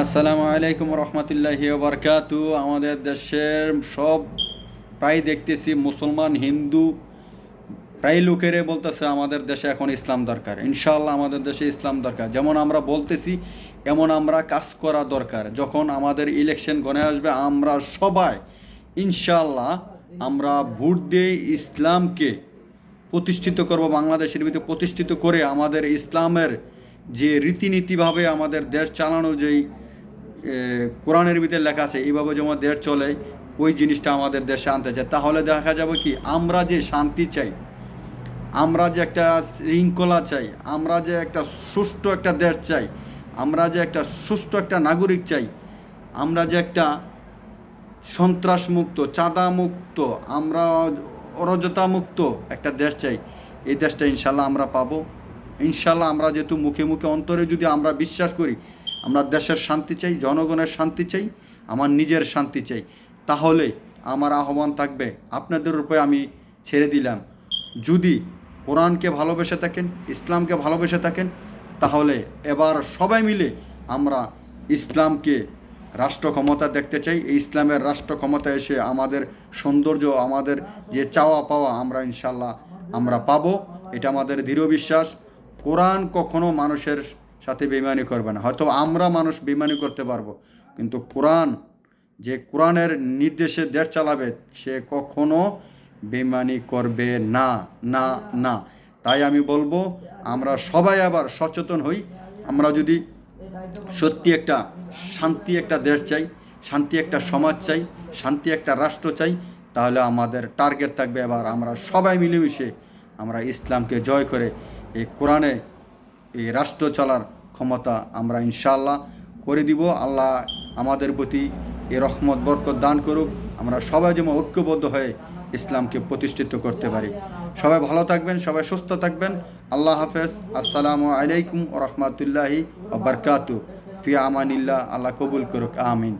আসসালামু আলাইকুম রহমতুল্লাহি বারকাতু। আমাদের দেশের সব প্রায় দেখতেছি মুসলমান হিন্দু প্রায় লোকেরে বলতেছে আমাদের দেশে এখন ইসলাম দরকার। ইনশাআল্লাহ আমাদের দেশে ইসলাম দরকার। যেমন আমরা বলতেছি এমন আমরা কাজ করা দরকার। যখন আমাদের ইলেকশন গণে আসবে আমরা সবাই ইনশাআল্লাহ আমরা ভোট দিয়ে ইসলামকে প্রতিষ্ঠিত করব, বাংলাদেশের ভিতরে প্রতিষ্ঠিত করে আমাদের ইসলামের যে রীতিনীতিভাবে আমাদের দেশ চালানো যেই কোরআনের ভিতরে লেখা আছে এইভাবে যেমন দেশ চলে ওই জিনিসটা আমাদের দেশে আনতে চায়। তাহলে দেখা যাবে কি আমরা যে শান্তি চাই, আমরা যে একটা শৃঙ্খলা চাই, আমরা যে একটা সুষ্ঠু একটা দেশ চাই, আমরা যে একটা সুষ্ঠু একটা নাগরিক চাই, আমরা যে একটা সন্ত্রাসমুক্ত চাঁদামুক্ত আমরা অরাজকতামুক্ত একটা দেশ চাই, এই দেশটা ইনশাল্লাহ আমরা পাবো। ইনশাল্লাহ আমরা যেহেতু মুখে মুখে অন্তরে যদি আমরা বিশ্বাস করি আমরা দেশের শান্তি চাই, জনগণের শান্তি চাই, আমার নিজের শান্তি চাই, তাহলে আমার আহ্বান থাকবে আপনাদের উপরে আমি ছেড়ে দিলাম। যদি কোরআনকে ভালোবেসে থাকেন, ইসলামকে ভালোবেসে থাকেন, তাহলে এবার সবাই মিলে আমরা ইসলামকে রাষ্ট্র ক্ষমতা দেখতে চাই। এই ইসলামের রাষ্ট্র ক্ষমতা এসে আমাদের সৌন্দর্য, আমাদের যে চাওয়া পাওয়া আমরা ইনশাল্লাহ আমরা পাবো, এটা আমাদের দৃঢ় বিশ্বাস। কোরআন কখনো মানুষের সাথে বেইমানি করবে না। হয়তো আমরা মানুষ বেইমানি করতে পারবো, কিন্তু কোরআন যে কোরআনের নির্দেশে দেশ চালাবে সে কখনো বেইমানি করবে না, না, না। তাই আমি বলবো আমরা সবাই আবার সচেতন হই। আমরা যদি সত্যি একটা শান্তি একটা দেশ চাই, শান্তি একটা সমাজ চাই, শান্তি একটা রাষ্ট্র চাই, তাহলে আমাদের টার্গেট থাকবে এবার আমরা সবাই মিলেমিশে আমরা ইসলামকে জয় করে এই কোরআনে এই রাষ্ট্র চলার ক্ষমতা আমরা ইনশাআল্লাহ করে দিব। আল্লাহ আমাদের প্রতি এ রহমত বরকত দান করুক। আমরা সবাই যেন ঐক্যবদ্ধ হয়ে ইসলামকে প্রতিষ্ঠিত করতে পারি। সবাই ভালো থাকবেন, সবাই সুস্থ থাকবেন। আল্লাহ হাফেজ। আসসালামু আলাইকুম ওয়া রাহমাতুল্লাহি ওয়া বারাকাতুহু। ফি আমানিল্লাহ। আল্লাহ কবুল করুক। আমিন।